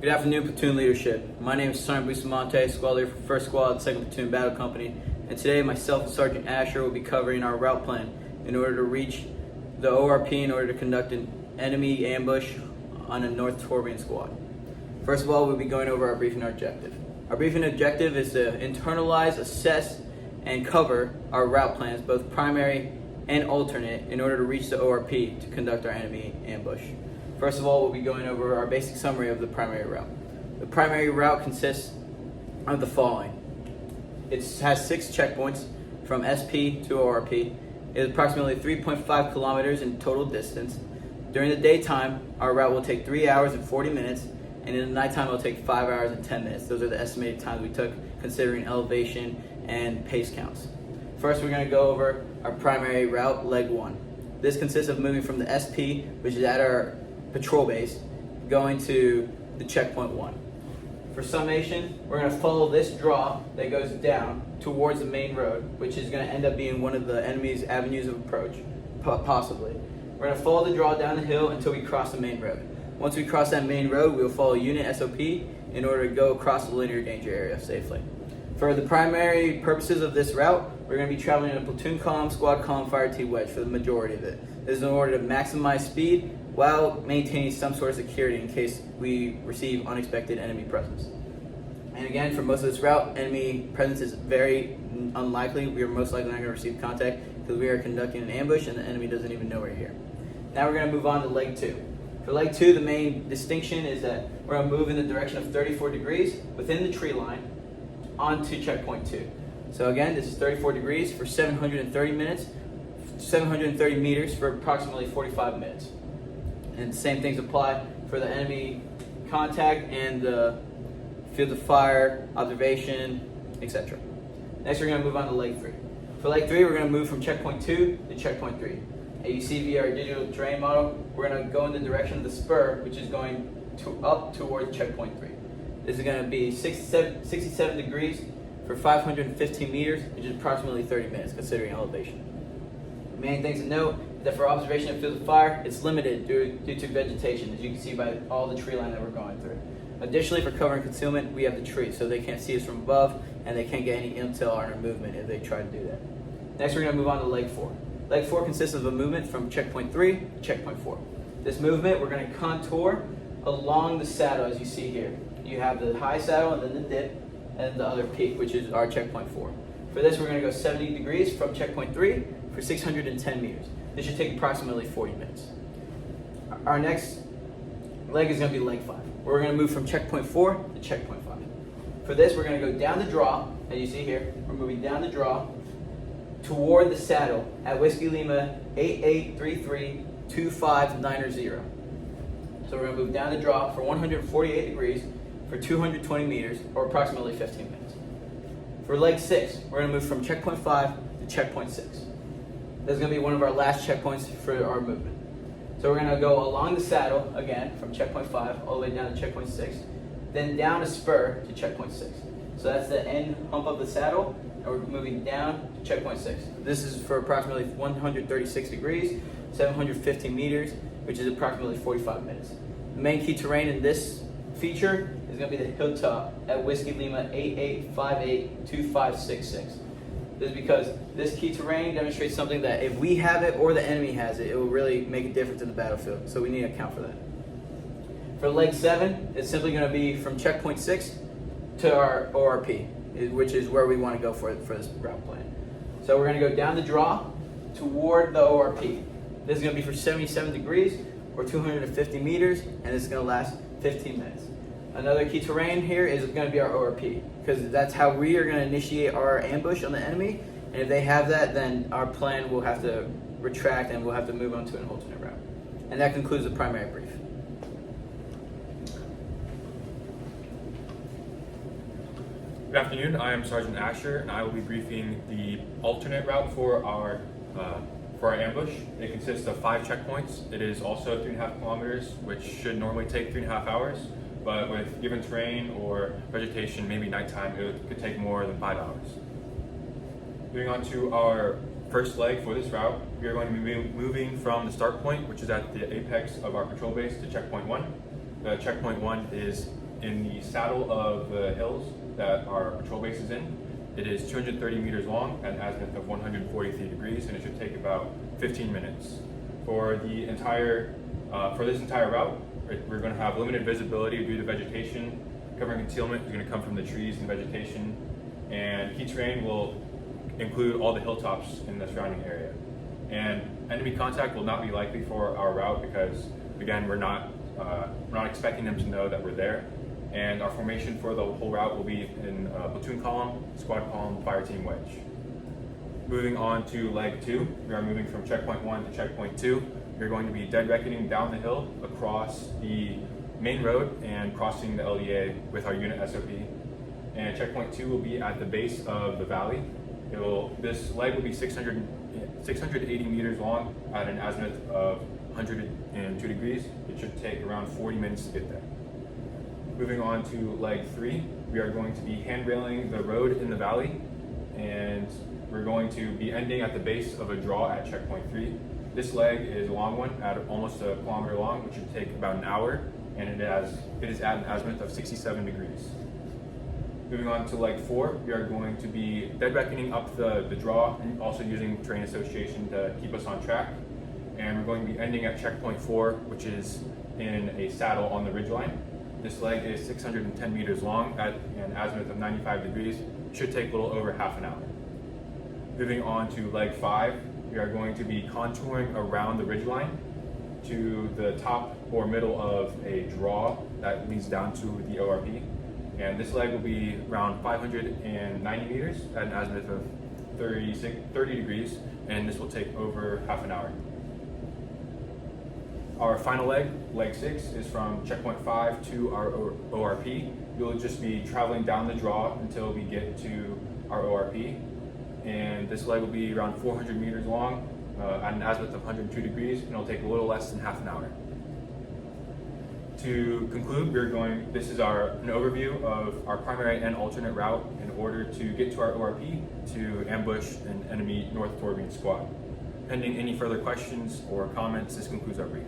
Good afternoon, platoon leadership. My name is Sergeant Bustamante, squad leader for 1st Squad, 2nd Platoon Battle Company, and today myself and Sergeant Asher will be covering our route plan in order to reach the ORP in order to conduct an enemy ambush on a North Torbian squad. First of all, we'll be going over our briefing objective. Our briefing objective is to internalize, assess, and cover our route plans, both primary and alternate, in order to reach the ORP to conduct our enemy ambush. First of all, we'll be going over our basic summary of the primary route. The primary route consists of the following. It has 6 checkpoints from SP to ORP. It is approximately 3.5 kilometers in total distance. During the daytime, our route will take 3 hours and 40 minutes, and in the nighttime, it will take 5 hours and 10 minutes. Those are the estimated times we took considering elevation and pace counts. First, we're going to go over our primary route, leg 1. This consists of moving from the SP, which is at our patrol base, going to the checkpoint 1. For summation, we're going to follow this draw that goes down towards the main road, which is going to end up being one of the enemy's avenues of approach, possibly. We're going to follow the draw down the hill until we cross the main road. Once we cross that main road, we'll follow unit SOP in order to go across the linear danger area safely. For the primary purposes of this route, we're going to be traveling in a platoon column, squad column, fire T wedge for the majority of it. This is in order to maximize speed while maintaining some sort of security in case we receive unexpected enemy presence. And again, for most of this route, enemy presence is very unlikely. We are most likely not going to receive contact because we are conducting an ambush and the enemy doesn't even know we're here. Now we're going to move on to leg 2. For leg 2, the main distinction is that we're going to move in the direction of 34 degrees within the tree line onto checkpoint 2. So again, this is 34 degrees for 730 meters for approximately 45 minutes. And the same things apply for the enemy contact and the field of fire, observation, etc. Next, we're going to move on to leg 3. For leg 3, we're going to move from checkpoint 2 to checkpoint 3. As you see via our digital terrain model, we're going to go in the direction of the spur, which is going up towards checkpoint 3. This is going to be 67 degrees for 515 meters, which is approximately 30 minutes considering elevation. The main things to note is that for observation of field of fire, it's limited due to vegetation, as you can see by all the tree line that we're going through. Additionally, for cover and concealment, we have the trees, so they can't see us from above, and they can't get any intel on our movement if they try to do that. Next, we're going to move on to leg 4. Leg 4 consists of a movement from checkpoint 3 to checkpoint 4. This movement, we're going to contour along the saddle, as you see here. You have the high saddle and then the dip, and the other peak, which is our checkpoint 4. For this, we're going to go 70 degrees from checkpoint 3 for 610 meters. This should take approximately 40 minutes. Our next leg is going to be leg 5. We're going to move from checkpoint 4 to checkpoint 5. For this, we're going to go down the draw, as you see here. We're moving down the draw toward the saddle at Whiskey Lima 88332590. So we're going to move down the draw for 148 degrees for 220 meters, or approximately 15 minutes. For leg 6, we're going to move from checkpoint 5 to checkpoint 6. This is going to be one of our last checkpoints for our movement. So we're going to go along the saddle, again, from checkpoint 5 all the way down to checkpoint 6, then down a spur to checkpoint 6. So that's the end hump of the saddle, and we're moving down to checkpoint 6. This is for approximately 136 degrees, 715 meters, which is approximately 45 minutes. The main key terrain in this feature is going to be the hilltop at Whiskey Lima 88582566. This is because this key terrain demonstrates something that if we have it or the enemy has it, it will really make a difference in the battlefield. So we need to account for that. For leg 7, it's simply going to be from checkpoint 6 to our ORP, which is where we want to go for this route plan. So we're going to go down the draw toward the ORP. This is going to be for 77 degrees or 250 meters, and this is going to last 15 minutes. Another key terrain here is going to be our ORP, because that's how we are going to initiate our ambush on the enemy, and if they have that, then our plan will have to retract and we'll have to move on to an alternate route. And that concludes the primary brief. Good afternoon, I am Sergeant Asher, and I will be briefing the alternate route for our ambush. It consists of 5 checkpoints. It is also 3.5 kilometers, which should normally take 3.5 hours. But with given terrain or vegetation, maybe nighttime, it could take more than 5 hours. Moving on to our first leg for this route, we are going to be moving from the start point, which is at the apex of our patrol base, to checkpoint 1. Checkpoint 1 is in the saddle of the hills that our patrol base is in. It is 230 meters long at an azimuth of 143 degrees, and it should take about 15 minutes. For this entire route, we're going to have limited visibility due to vegetation. Covering concealment is going to come from the trees and vegetation, and key terrain will include all the hilltops in the surrounding area. And enemy contact will not be likely for our route because, again, we're not expecting them to know that we're there. And our formation for the whole route will be in platoon column, squad column, fire team wedge. Moving on to leg 2, we are moving from checkpoint 1 to checkpoint 2. We're going to be dead reckoning down the hill across the main road and crossing the LDA with our unit SOP. And checkpoint 2 will be at the base of the valley. This leg will be 680 meters long at an azimuth of 102 degrees. It should take around 40 minutes to get there. Moving on to leg 3, we are going to be handrailing the road in the valley, and we're going to be ending at the base of a draw at checkpoint 3. This leg is a long one, at almost a kilometer long, which should take about an hour, and it is at an azimuth of 67 degrees. Moving on to leg 4, we are going to be dead reckoning up the draw and also using terrain association to keep us on track. And we're going to be ending at checkpoint 4, which is in a saddle on the ridgeline. This leg is 610 meters long at an azimuth of 95 degrees. It should take a little over half an hour. Moving on to leg 5, we are going to be contouring around the ridgeline to the top or middle of a draw that leads down to the ORP. And this leg will be around 590 meters at an azimuth of 30 degrees, and this will take over half an hour. Our final leg, leg 6, is from checkpoint 5 to our ORP. We'll just be traveling down the draw until we get to our ORP. And this leg will be around 400 meters long at an azimuth of 102 degrees, and it'll take a little less than half an hour. To conclude, this is an overview of our primary and alternate route in order to get to our ORP to ambush an enemy North Floridian squad. Pending any further questions or comments, this concludes our brief.